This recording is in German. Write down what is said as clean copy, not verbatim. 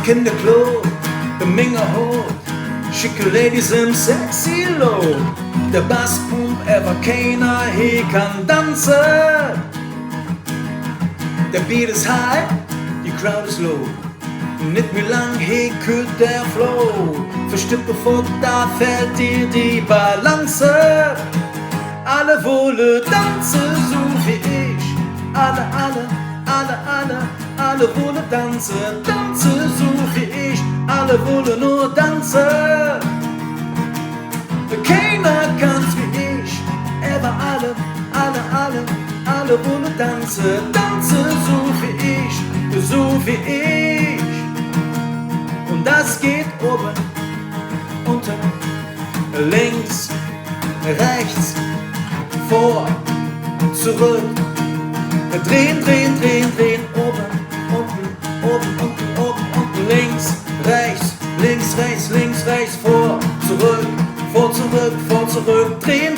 Kinderklo, der Menge Hot, schicke Ladies im sexy Low. Der Basspump, war keiner, he kann tanzen. Der Beat ist high, die Crowd ist low. Nicht mehr lang, he kühlt der Flow. Verstippt bevor, da fällt dir die Balance. Alle wolle tanzen, so wie ich. Alle wolle tanzen, so wie ich. Alle wolle nur tanzen. Keiner kann's wie ich. Alle wolle tanzen, so wie ich. Und das geht oben, unten, links, rechts, vor, zurück. Drehen, oben, links, rechts, vor, zurück, drehen.